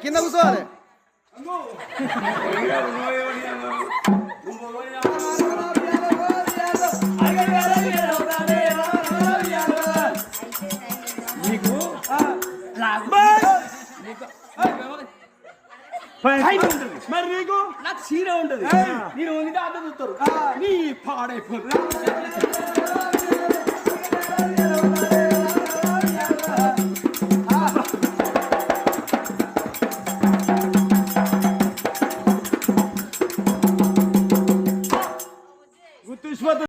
కింద కూర్చోవాలి. మరి నీకు నాకు చీర ఉంటుంది. నేను వంగితే అర్థం చూస్తారు నీ పాడైపోతుంది.